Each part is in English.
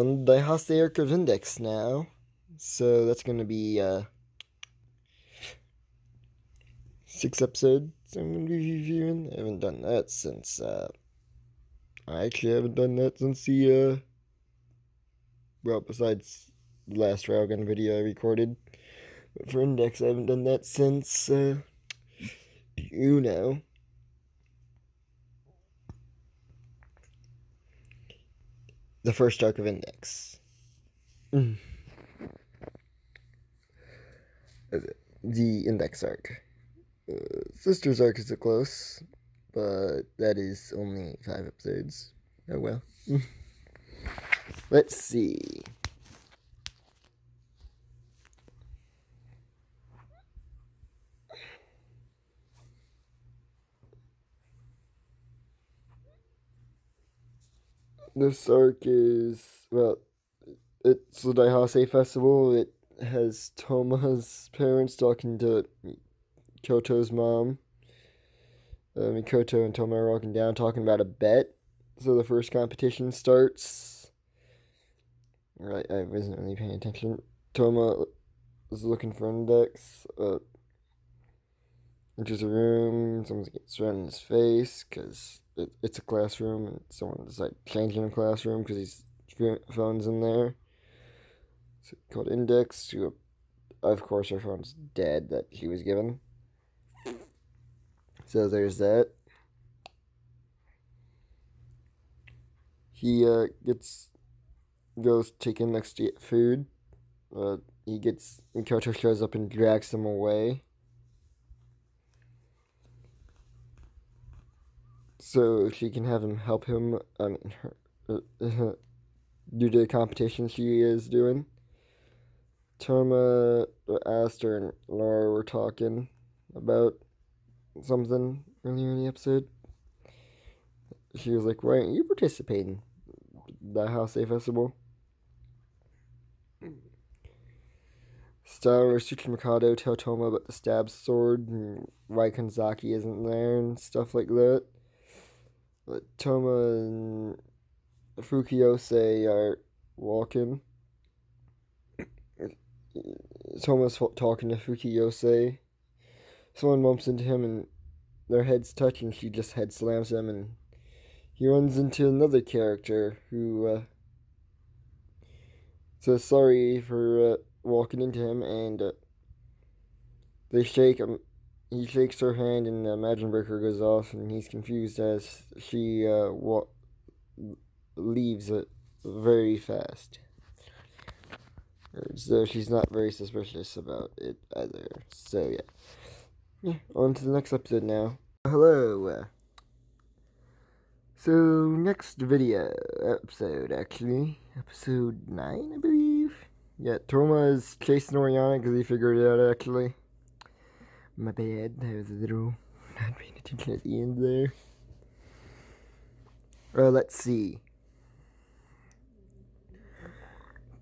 on the Daihasei Arc of Index now. So that's going to be 6 episodes I'm going to be reviewing. I haven't done that since, I actually haven't done that since the, well, besides the last Railgun video I recorded. But for Index, I haven't done that since, you know. The first arc of Index. The Index arc. Sister's arc is a close, but that is only 5 episodes. Oh well. Let's see. This arc is, well, it's the Daihasei Festival. It has Toma's parents talking to Koto's mom. Koto and Toma are walking down talking about a bet. So the first competition starts. Right, I wasn't really paying attention. Toma is looking for Index. Enters a room. Someone gets thrown in his face because it's a classroom, and someone decided to change in a classroom because his phone's in there. So called Index. Of course, her phone's dead that she was given. So there's that. He goes take Index to get food. Koto shows up and drags him away. So she can have him help him, due to the competition she is doing. Toma, Aster, and Laura were talking about something earlier in the episode. She was like, why aren't you participating in the Daihasei Festival? Star Suchi Mikado tell Toma about the stab sword and why Kanzaki isn't there and stuff like that. But Toma and Fukiyose are walking. Toma's talking to Fukiyose. Someone bumps into him and their heads touch, and she just head slams him, and he runs into another character who says sorry for walking into him, and they shake him. He shakes her hand, and the Imagine Breaker goes off, and he's confused as she leaves it very fast. So she's not very suspicious about it either. So yeah, on to the next episode now. Hello. So next episode, actually, episode 9, I believe. Yeah, Toma is chasing Oriana because he figured it out, actually. My bad, I was a little not paying attention at the end there. Let's see.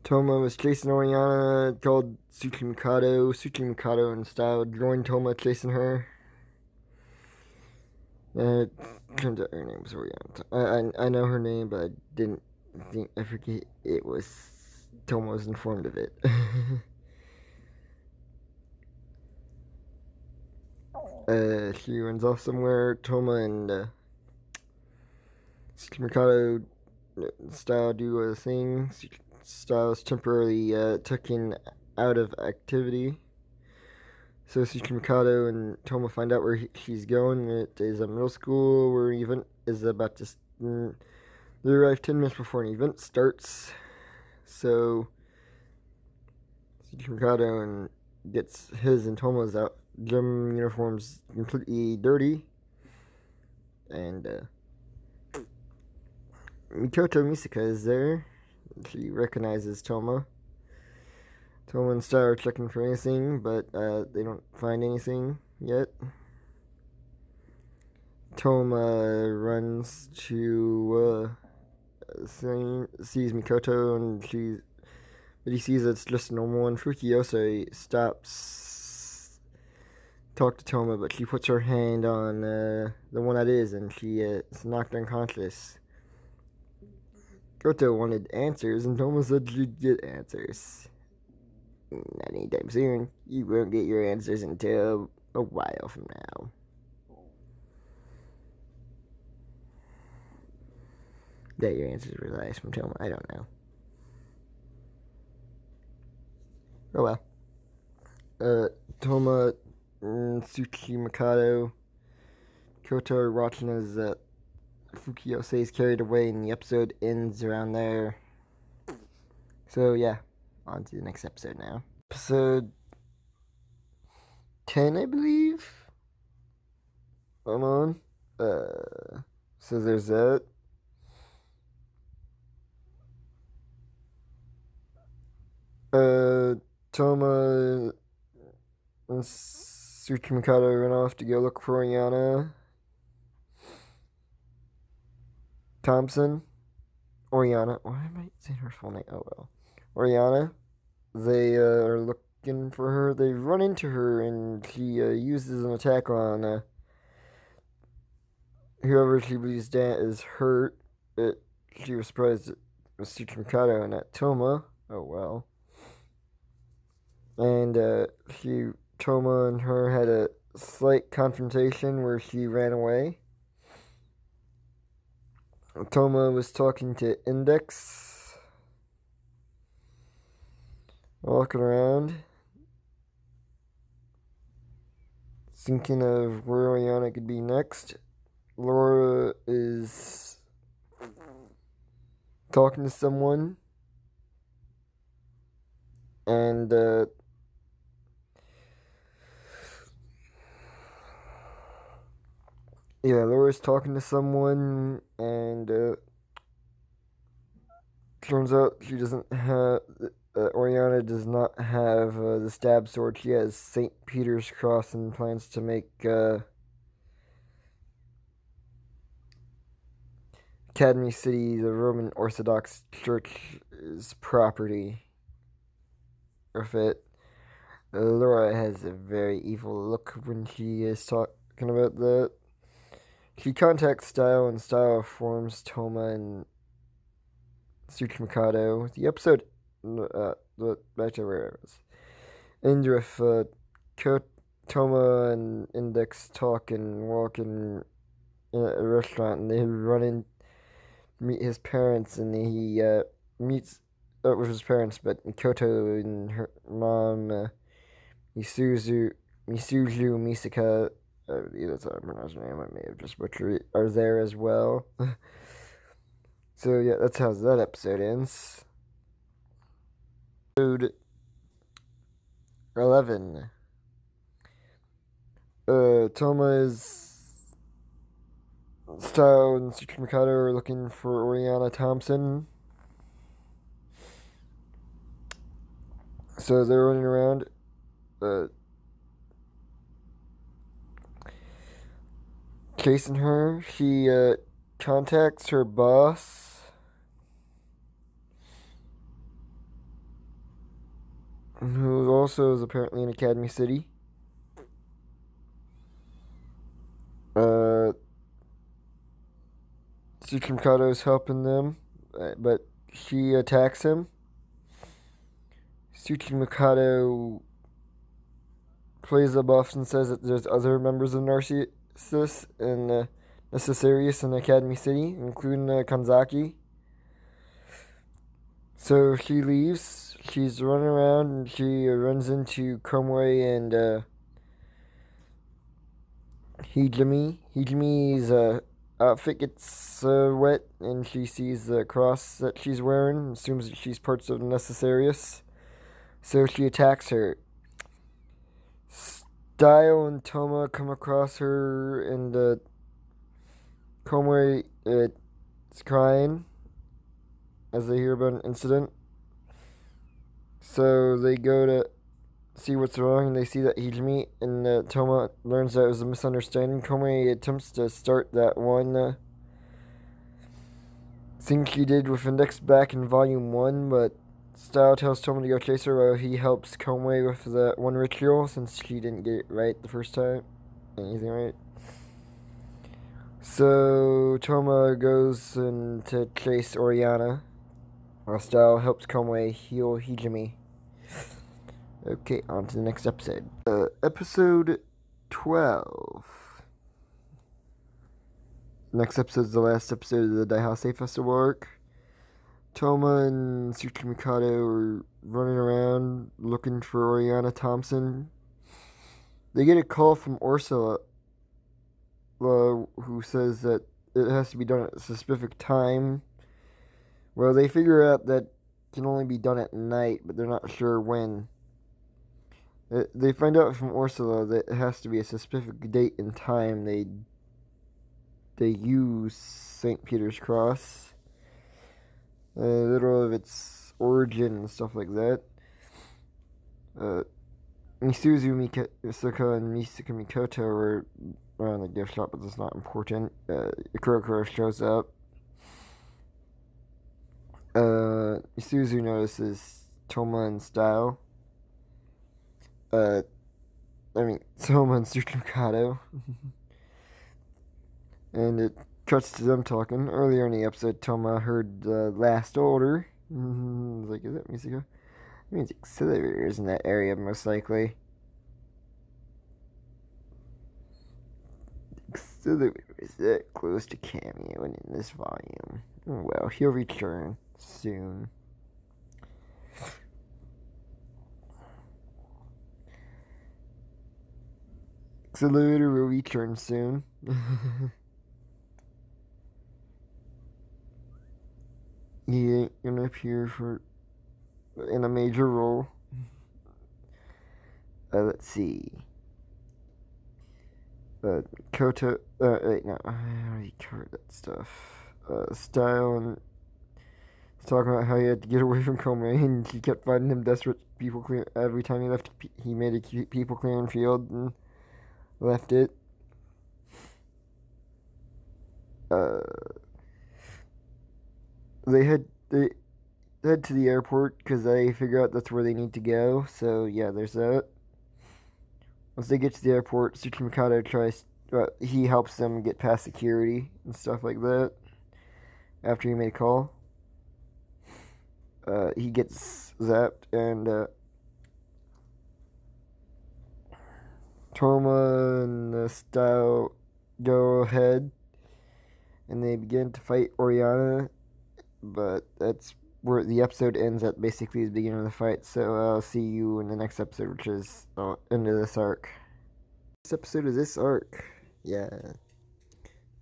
Toma was chasing Oriana, called Suchi Mikado. Suchi Mikado and Style joined Toma chasing her. It turns out her name was Oriana. I know her name, but I forget it was, Toma was informed of it. She runs off somewhere. Toma and Suchi Mikado Style do a thing. Style is temporarily taken out of activity. So Suchi Mikado and Toma find out where she's going. It is a middle school where an event is about to... They arrive 10 minutes before an event starts. So Suchi Mikado and gets his and Toma's gym uniforms completely dirty. And Mikoto Misaka is there. She recognizes Toma. Toma and Star are checking for anything, but they don't find anything yet. Toma runs to sees Mikoto, and but he sees it's just a normal one. Fukiyose stops talk to Toma, but she puts her hand on the one that is, and she is knocked unconscious. Koto wanted answers, and Toma said she'd get answers. Not anytime soon. You won't get your answers until a while from now. That your answers were last from Toma, I don't know. Oh well. Toma and Tsuchi Mikado, Koto are watching as Fukiyose is carried away, and the episode ends around there. So yeah, on to the next episode now. Episode 10, I believe. I'm on. So there's that. Toma and Tsuchi Mikado run off to go look for Oriana Thompson. Oriana. Why am I saying her full name? Oh well. Oriana. They are looking for her. They run into her, and she uses an attack on whoever she believes is hurt. She was surprised it was Tsuchi Mikado and not Toma. Oh well. And Toma and her had a slight confrontation where she ran away. Toma was talking to Index, walking around, thinking of where Oriana could be next. Laura is talking to someone, and Laura's talking to someone, and turns out she doesn't have. Oriana does not have the stab sword. She has St. Peter's cross and plans to make Academy City the Roman Orthodox Church's property. Of it. Laura has a very evil look when she is talking about that. She contacts Style, and Style informs Toma and Tsuchi Mikado. The episode, back to where it was, ends with Toma and Index talk and walk in a restaurant, and they run in, meet his parents, and he meets with his parents, but Mikoto and her mom, Misuzu Misaka, that's how I pronounce her name, I may have just butchered it, are there as well. So yeah, that's how that episode ends. Episode 11. Toma's Style and Tsuchi Mikado are looking for Oriana Thompson. So they're running around, chasing her. She contacts her boss, who also is apparently in Academy City. Tsuchi Mikado is helping them, but she attacks him. Tsuchi Mikado plays the buff and says that there's other members of Narcissus and Necessarius in Academy City, including Kanzaki. So she leaves. She's running around, and she runs into Croce and Hijimi. Hijimi's outfit gets wet, and she sees the cross that she's wearing, and assumes that she's part of Necessarius. So she attacks her. Style and Toma come across her, and Croce is crying as they hear about an incident. So they go to see what's wrong, and they see that Hijimi and Toma learns that it was a misunderstanding. Croce attempts to start that one thing she did with Index back in Volume 1, but Style tells Toma to go chase her while he helps Croce with that one ritual, since she didn't get it right the first time. Anything right. So Toma goes in to chase Oriana, Our style helps Conway heal Hijimi. Okay, on to the next episode. Episode 12. Next episode is the last episode of the Daihasei Festival Arc. Toma and Tsuchimikado are running around looking for Oriana Thompson. They get a call from Ursula, who says that it has to be done at a specific time. Well, they figure out that it can only be done at night, but they're not sure when. They find out from Ursula that it has to be a specific date and time. They use St. Peter's Cross, a little of its origin and stuff like that. Misuzu Misuka and Misuka Mikoto are around the gift shop, but that's not important. Kurokuro shows up. Misuzu notices Toma and Style. Toma and Tsuchimikado. And it cuts to them talking. Earlier in the episode, Toma heard the last order. He's like, is that Misuka? It means accelerators in that area, most likely. Accelerators that close to cameo and in this volume. Oh well, he'll return soon. Accelerator will return soon. He ain't gonna appear in a major role. Let's see. Koto. Wait, no, I already covered that stuff. Style and talking about how he had to get away from Kome, and he kept finding him desperate people clear every time he left. He made a people clearing field and left it. They head to the airport because they figure out that's where they need to go. So yeah, there's that. Once they get to the airport, Tsuchimikado he helps them get past security and stuff like that. After he made a call, he gets zapped, and Toma and Style go ahead, and they begin to fight Oriana. But that's where the episode ends at, basically the beginning of the fight. So I'll see you in the next episode, which is the end of this arc. This episode of this arc, yeah.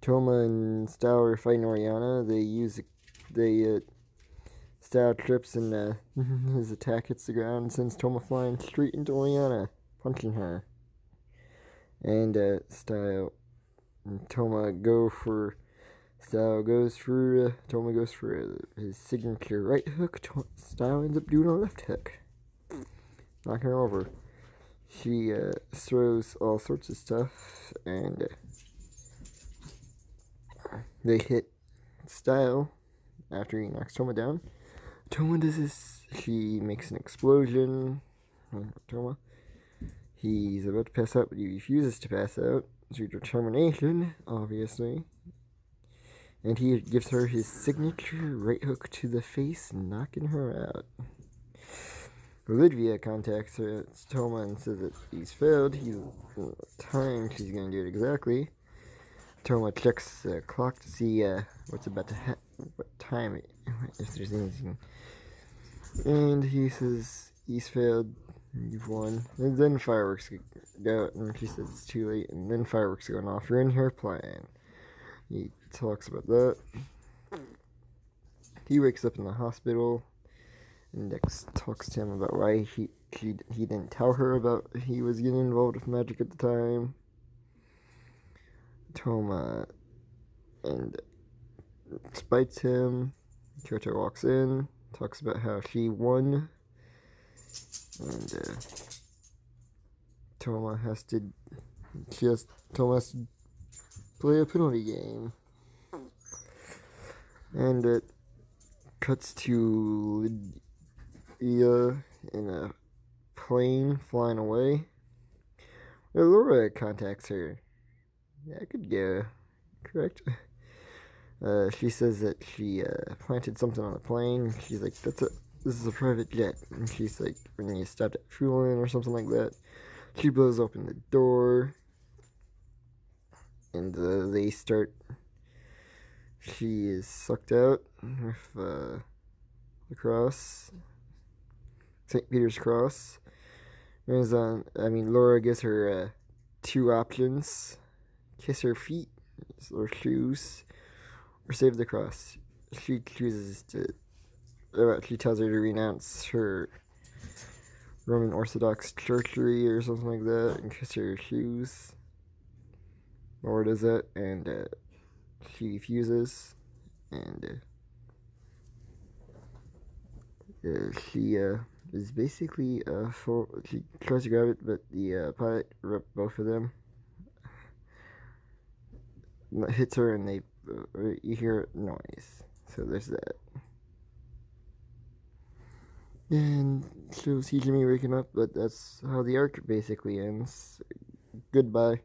Toma and Style are fighting Oriana. Style trips and his attack hits the ground and sends Toma flying straight into Oriana, punching her. And Style and Toma go for. Style goes for, Toma goes for his signature right hook. Style ends up doing a left hook, knocking her over. She throws all sorts of stuff, and they hit Style after he knocks Toma down. Toma does this. She makes an explosion. Toma. He's about to pass out, but he refuses to pass out through determination, obviously. And he gives her his signature right hook to the face, knocking her out. Olivia contacts Toma and says that he's failed. He's time she's going to do it exactly. Toma checks the clock to see what's about to happen, what time, if there's anything. And he says he's failed. You've won. And then fireworks go, and she says it's too late. And then fireworks going off. You're in her plan. He talks about that. He wakes up in the hospital, and Dex talks to him about why he didn't tell her about he was getting involved with magic at the time. Toma and spites him. Kyoto walks in, talks about how she won, and Toma has to play a penalty game. And it cuts to Lydia in a plane flying away. Laura contacts her. Yeah, I could go. Correct. She says that she planted something on the plane. She's like, this is a private jet. And she's like, when you stopped at fueling or something like that. She blows open the door. And they start. She is sucked out with the cross. St. Peter's cross. Laura gives her 2 options. Kiss her feet or shoes, or save the cross. She chooses to. She tells her to renounce her Roman Orthodox churchery or something like that, and kiss her shoes. Laura does that, and she refuses, and she is basically full. She tries to grab it, but the pilot ripped both of them. Hits her, and you hear noise. So there's that. And she'll see Jimmy waking up, but that's how the arc basically ends. Goodbye.